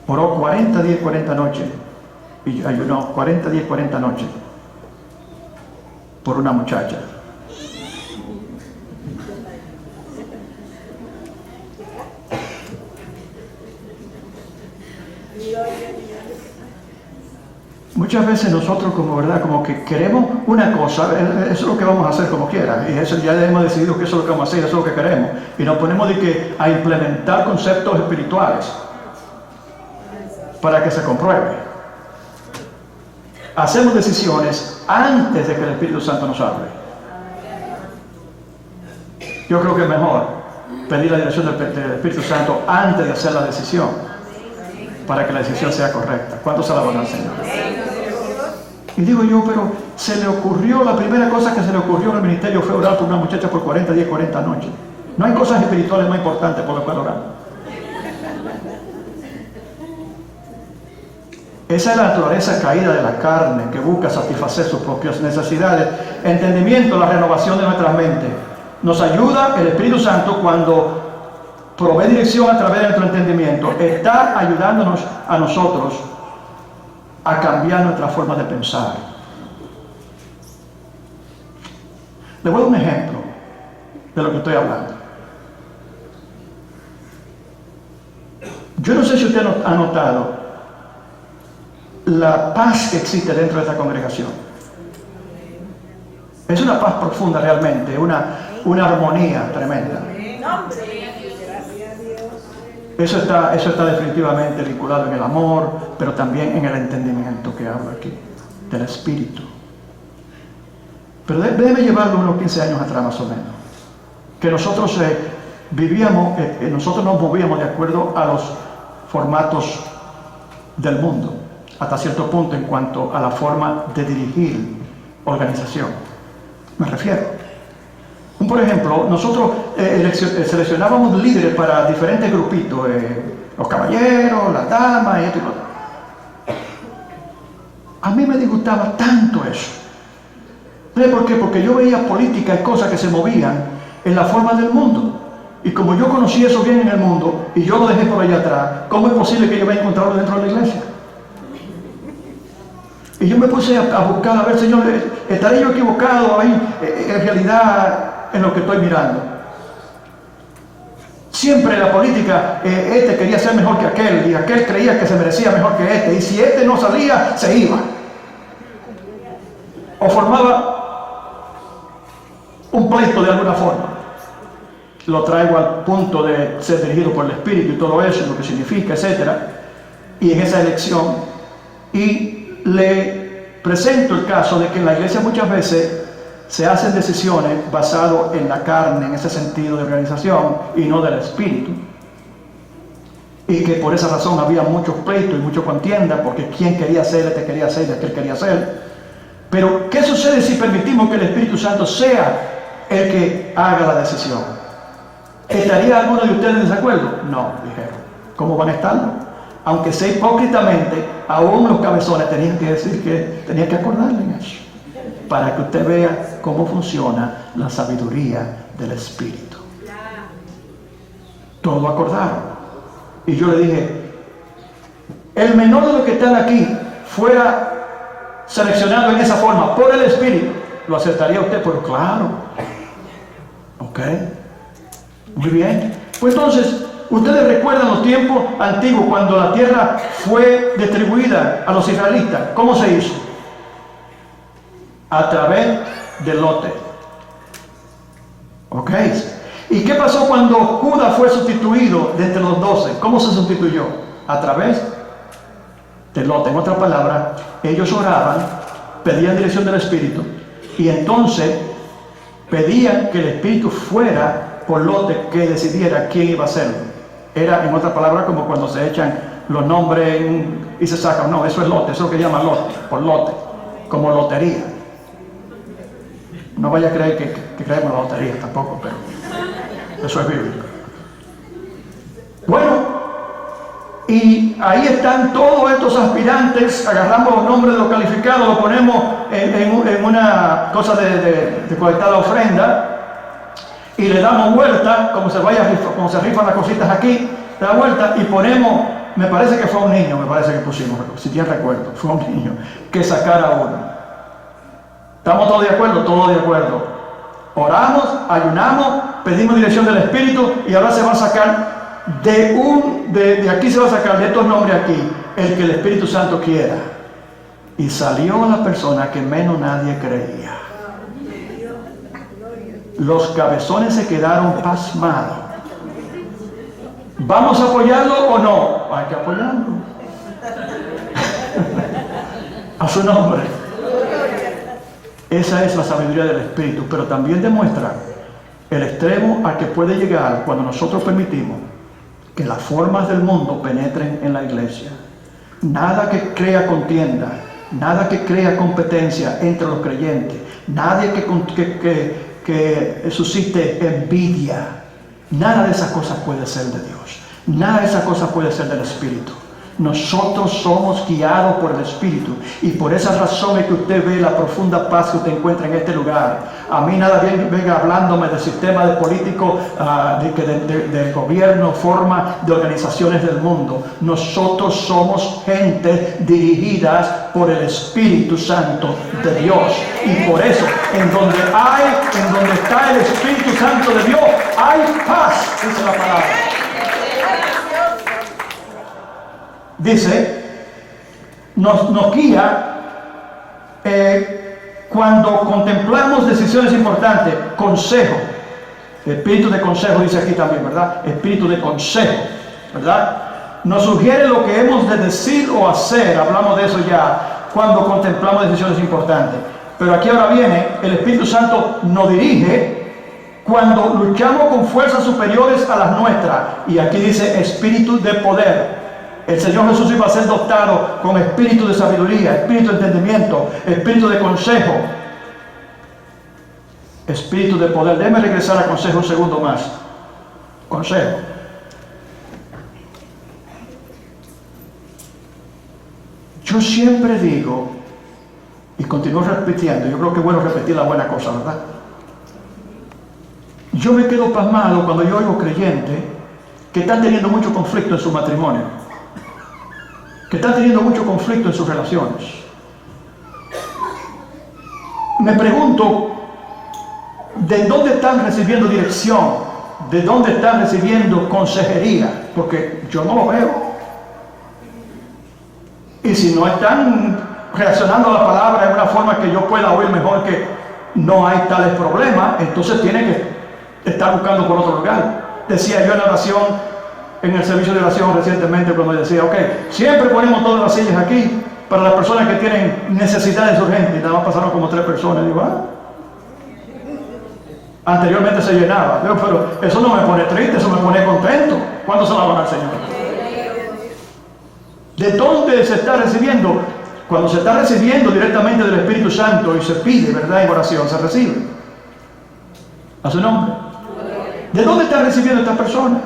oró 40 días, 40 noches, y ayunó 40 días, 40 noches por una muchacha. Muchas veces nosotros como que queremos una cosa, eso es lo que vamos a hacer como quiera, y eso ya hemos decidido que eso es lo que vamos a hacer, eso es lo que queremos, y nos ponemos a implementar conceptos espirituales para que se compruebe. Hacemos decisiones antes de que el Espíritu Santo nos hable. Yo creo que es mejor pedir la dirección del Espíritu Santo antes de hacer la decisión, para que la decisión sea correcta. ¿Cuántos se alaban al Señor? Y digo yo, pero se le ocurrió, la primera cosa que se le ocurrió en el ministerio fue orar por una muchacha por 40 días, 40 noches. No hay cosas espirituales más importantes por las cuales orar. Esa es la naturaleza caída de la carne que busca satisfacer sus propias necesidades. Entendimiento, la renovación de nuestra mente. Nos ayuda el Espíritu Santo cuando provee dirección a través de nuestro entendimiento. Está ayudándonos a nosotros a cambiar nuestra forma de pensar. Le voy a dar un ejemplo de lo que estoy hablando. Yo no sé si usted ha notado la paz que existe dentro de esta congregación. Es una paz profunda realmente, una armonía tremenda. Eso está definitivamente vinculado en el amor, pero también en el entendimiento que hablo aquí, del Espíritu. Pero déjeme llevarlo unos 15 años atrás más o menos. Que nosotros nosotros nos movíamos de acuerdo a los formatos del mundo, hasta cierto punto en cuanto a la forma de dirigir organización. Me refiero. Por ejemplo, nosotros seleccionábamos líderes para diferentes grupitos, los caballeros, las damas y esto y lo otro. A mí me disgustaba tanto eso. ¿Sabe por qué? Porque yo veía política y cosas que se movían en la forma del mundo. Y como yo conocí eso bien en el mundo y yo lo dejé por allá atrás, ¿cómo es posible que yo vaya a encontrarlo dentro de la iglesia? Y yo me puse a buscar, a ver, Señor, ¿estaré yo equivocado ahí en realidad en lo que estoy mirando? Siempre en la política, este quería ser mejor que aquel, y aquel creía que se merecía mejor que este, y si este no salía, se iba. O formaba un pleito de alguna forma. Lo traigo al punto de ser dirigido por el Espíritu y todo eso, lo que significa, etc. Y en esa elección, y le presento el caso de que en la iglesia muchas veces se hacen decisiones basadas en la carne, en ese sentido de organización, y no del Espíritu. Y que por esa razón había muchos pleitos y mucha contienda, porque quién quería ser, este quería ser, y aquel quería ser. Pero, ¿qué sucede si permitimos que el Espíritu Santo sea el que haga la decisión? ¿Estaría alguno de ustedes en desacuerdo? No, dijeron. ¿Cómo van a estarlo? Aunque sea hipócritamente, aún los cabezones tenían que decir que tenían que acordarle en eso, para que usted vea cómo funciona la sabiduría del Espíritu. Todo acordaron. Y yo le dije, el menor de los que están aquí fuera seleccionado en esa forma por el Espíritu, ¿lo aceptaría usted? Pues claro. Ok. Muy bien. Pues entonces, ustedes recuerdan los tiempos antiguos cuando la tierra fue distribuida a los israelitas. ¿Cómo se hizo? A través del lote. Ok. ¿Y qué pasó cuando Judá fue sustituido de entre los 12? ¿Cómo se sustituyó? A través del lote. En otras palabras, ellos oraban, pedían dirección del Espíritu y entonces pedían que el Espíritu fuera por lote que decidiera quién iba a hacerlo. Era, en otras palabras, como cuando se echan los nombres y se sacan. No, eso es lote, eso es lo que llaman lote, por lote, como lotería. No vaya a creer que creemos la lotería tampoco, pero eso es bíblico. Bueno, y ahí están todos estos aspirantes. Agarramos los nombres de los calificados, lo ponemos en una cosa de colectar la ofrenda y le damos vuelta, como se rifan las cositas aquí, le da vuelta y ponemos, me parece que fue un niño, me parece que pusimos, si bien recuerdo, fue un niño que sacara uno. ¿Estamos todos de acuerdo? Todos de acuerdo. Oramos, ayunamos, pedimos dirección del Espíritu y ahora se va a sacar de aquí se va a sacar de estos nombres aquí el que el Espíritu Santo quiera. Y salió la persona que menos nadie creía. Los cabezones se quedaron pasmados. ¿Vamos a apoyarlo o no? Hay que apoyarlo. A su nombre. Esa es la sabiduría del Espíritu, pero también demuestra el extremo al que puede llegar cuando nosotros permitimos que las formas del mundo penetren en la iglesia. Nada que crea contienda, nada que crea competencia entre los creyentes, nadie que suscite envidia. Nada de esas cosas puede ser de Dios. Nada de esas cosas puede ser del Espíritu. Nosotros somos guiados por el Espíritu y por esa razón es que usted ve la profunda paz que usted encuentra en este lugar. A mí nada venga hablándome del sistema de político, de gobierno, forma de organizaciones del mundo. Nosotros somos gente dirigidas por el Espíritu Santo de Dios. Y por eso, en donde está el Espíritu Santo de Dios, hay paz, dice la palabra. Dice, nos guía cuando contemplamos decisiones importantes, consejo, espíritu de consejo dice aquí también, ¿verdad? Espíritu de consejo, ¿verdad? Nos sugiere lo que hemos de decir o hacer, hablamos de eso ya, cuando contemplamos decisiones importantes. Pero aquí ahora viene, el Espíritu Santo nos dirige cuando luchamos con fuerzas superiores a las nuestras. Y aquí dice espíritu de poder. El Señor Jesús iba a ser dotado con espíritu de sabiduría, espíritu de entendimiento, espíritu de consejo, espíritu de poder. Déjeme regresar a consejo un segundo más. Consejo. Yo siempre digo, y continúo repitiendo, yo creo que es bueno repetir la buena cosa, ¿verdad? Yo me quedo pasmado cuando yo oigo creyentes que están teniendo mucho conflicto en su matrimonio, que están teniendo mucho conflicto en sus relaciones. Me pregunto, ¿de dónde están recibiendo dirección? ¿De dónde están recibiendo consejería? Porque yo no lo veo. Y si no están reaccionando a la palabra en una forma que yo pueda oír mejor que no hay tales problemas, entonces tiene que estar buscando por otro lugar. Decía yo en la oración, en el servicio de oración recientemente, cuando decía, ok, siempre ponemos todas las sillas aquí para las personas que tienen necesidades urgentes, y nada más pasaron como 3 personas. Digo, anteriormente se llenaba. Digo, pero eso no me pone triste, eso me pone contento. ¿Cuándo se la van al Señor? ¿De dónde se está recibiendo? Cuando se está recibiendo directamente del Espíritu Santo y se pide, ¿verdad? En oración, se recibe. A su nombre. ¿De dónde está recibiendo esta persona?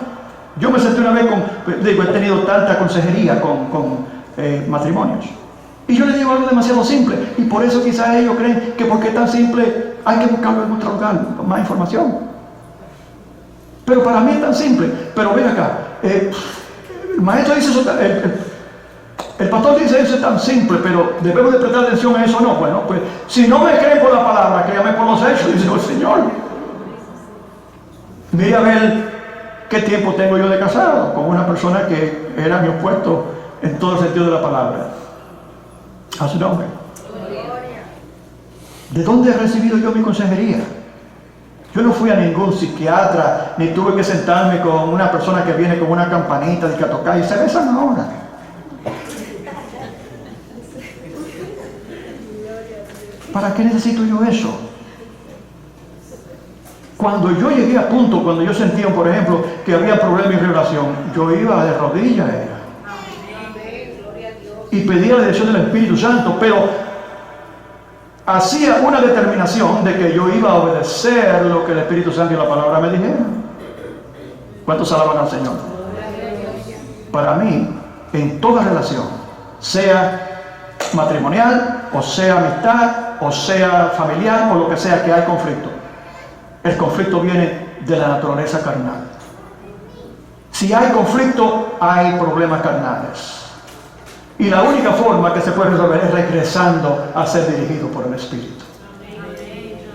Yo me senté una vez he tenido tanta consejería con matrimonios. Y yo les digo algo demasiado simple. Y por eso quizás ellos creen que porque es tan simple hay que buscarlo en otro lugar, con más información. Pero para mí es tan simple. Pero ven acá, el maestro dice eso, el pastor dice eso es tan simple, pero debemos de prestar atención a eso, ¿no? Bueno, pues si no me creen por la palabra, créame por los hechos, dice el Señor. Mira a ver qué tiempo tengo yo de casado con una persona que era mi opuesto en todo el sentido de la palabra. A su nombre. ¿De dónde he recibido yo mi consejería? Yo no fui a ningún psiquiatra, ni tuve que sentarme con una persona que viene con una campanita de que a tocar y se besan ahora. ¿Para qué necesito yo eso? Cuando yo llegué a punto, cuando yo sentía, por ejemplo, que había problema en relación, yo iba de rodillas y pedía la dirección del Espíritu Santo, pero hacía una determinación de que yo iba a obedecer lo que el Espíritu Santo y la palabra me dijeron. ¿Cuántos alaban al Señor? Para mí, en toda relación, sea matrimonial, o sea amistad, o sea familiar, o lo que sea que hay conflicto, el conflicto viene de la naturaleza carnal. Si hay conflicto, hay problemas carnales. Y la única forma que se puede resolver es regresando a ser dirigido por el Espíritu.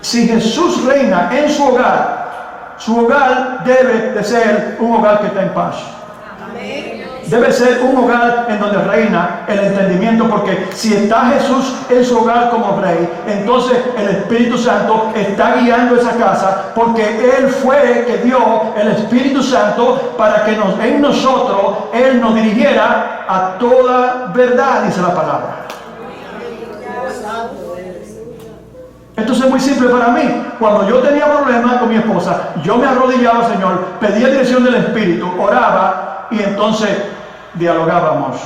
Si Jesús reina en su hogar debe de ser un hogar que está en paz. Debe ser un hogar en donde reina el entendimiento, porque si está Jesús en su hogar como rey, entonces el Espíritu Santo está guiando esa casa, porque Él fue que dio el Espíritu Santo para que en nosotros Él nos dirigiera a toda verdad, dice la palabra. Entonces es muy simple para mí. Cuando yo tenía problemas con mi esposa, yo me arrodillaba al Señor, pedía dirección del Espíritu, oraba y entonces dialogábamos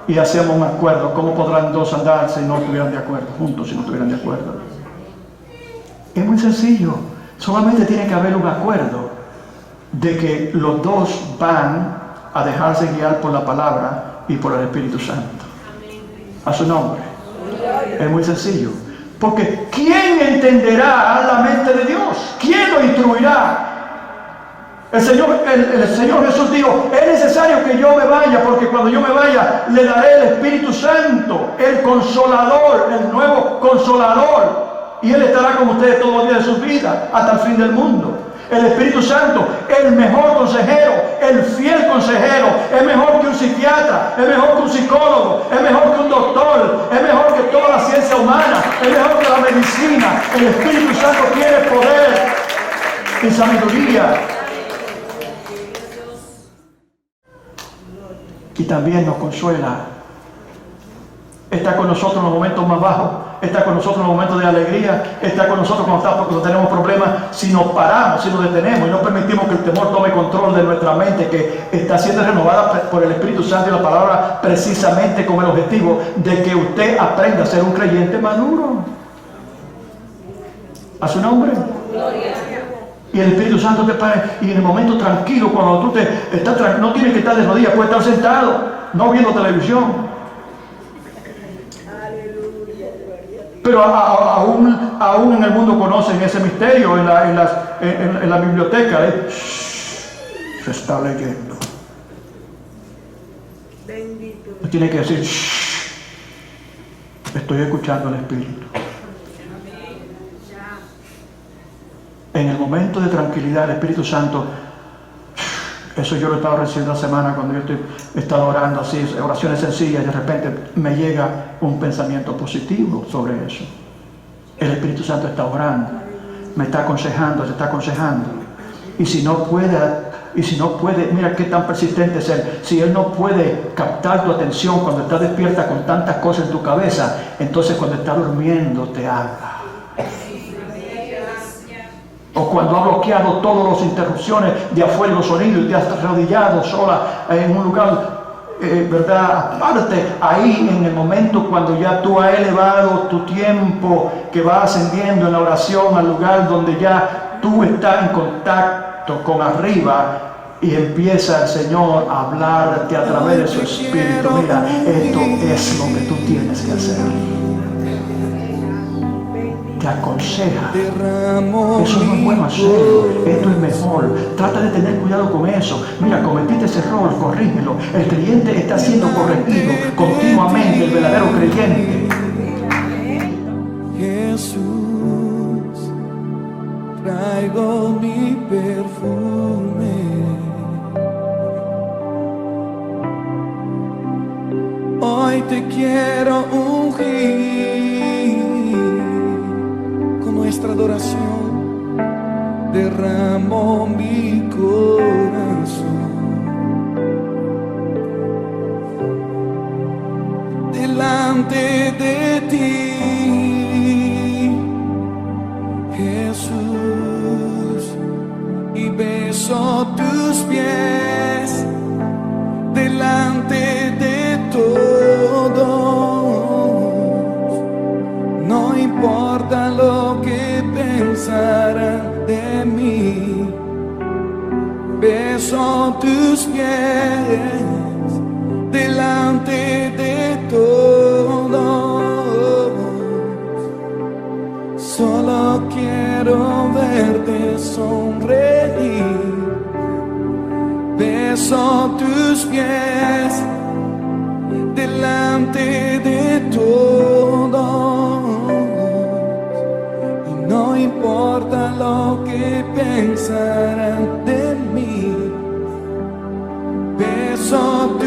y hacíamos un acuerdo. ¿Cómo podrán dos andar si no estuvieran de acuerdo? Juntos si no estuvieran de acuerdo. Es muy sencillo. Solamente tiene que haber un acuerdo de que los dos van a dejarse guiar por la palabra y por el Espíritu Santo. A su nombre. Es muy sencillo. Porque ¿quién entenderá la mente de Dios? ¿Quién lo instruirá? El Señor Jesús dijo, es necesario que yo me vaya, porque cuando yo me vaya le daré el Espíritu Santo, el Consolador, el nuevo Consolador, y Él estará con ustedes todos los días de sus vidas hasta el fin del mundo. El Espíritu Santo, el mejor consejero, el fiel consejero, es mejor que un psiquiatra, es mejor que un psicólogo, es mejor que un doctor, es mejor que toda la ciencia humana, es mejor que la medicina. El Espíritu Santo tiene poder y sabiduría. Y también nos consuela. Está con nosotros en los momentos más bajos, está con nosotros en los momentos de alegría, está con nosotros cuando tenemos problemas. Si nos paramos, si nos detenemos y no permitimos que el temor tome control de nuestra mente, que está siendo renovada por el Espíritu Santo y la palabra, precisamente con el objetivo de que usted aprenda a ser un creyente maduro. A su nombre. Y el Espíritu Santo te para, y en el momento tranquilo, cuando tú no tienes que estar de rodillas, puedes estar sentado, no viendo televisión. Pero aún en el mundo conocen ese misterio en la biblioteca. Se está leyendo. No tiene que decir, estoy escuchando al Espíritu. En el momento de tranquilidad, el Espíritu Santo, eso yo lo he estado recibiendo la semana cuando yo he estado orando así, oraciones sencillas, y de repente me llega un pensamiento positivo sobre eso. El Espíritu Santo está orando, me está aconsejando, se está aconsejando. Y si no puede, mira qué tan persistente es Él. Si Él no puede captar tu atención cuando estás despierta con tantas cosas en tu cabeza, entonces cuando estás durmiendo te habla. O cuando ha bloqueado todas las interrupciones de afuera, los sonidos, y te has arrodillado sola en un lugar, ¿verdad? Aparte, ahí en el momento cuando ya tú has elevado tu tiempo, que va ascendiendo en la oración al lugar donde ya tú estás en contacto contacto con arriba y empieza el Señor a hablarte a través de su Espíritu. Mira, esto es lo que tú tienes que hacer. Te aconseja. Eso no es bueno hacerlo. Esto es mejor. Trata de tener cuidado con eso. Mira, cometiste ese error, corrígelo. El creyente está siendo corregido continuamente, el verdadero creyente. Jesús, traigo mi perfume. Hoy te quiero ungir con nuestra adoración. Derramo mi corazón delante de ti. Jesús, y beso tus pies delante de todos. No importa lo que pensarán de mí, beso tus pies delante de todos. Solo quiero verte sonreír. Beso tus pies delante de todos. Y no importa lo que pensarán de mí. Beso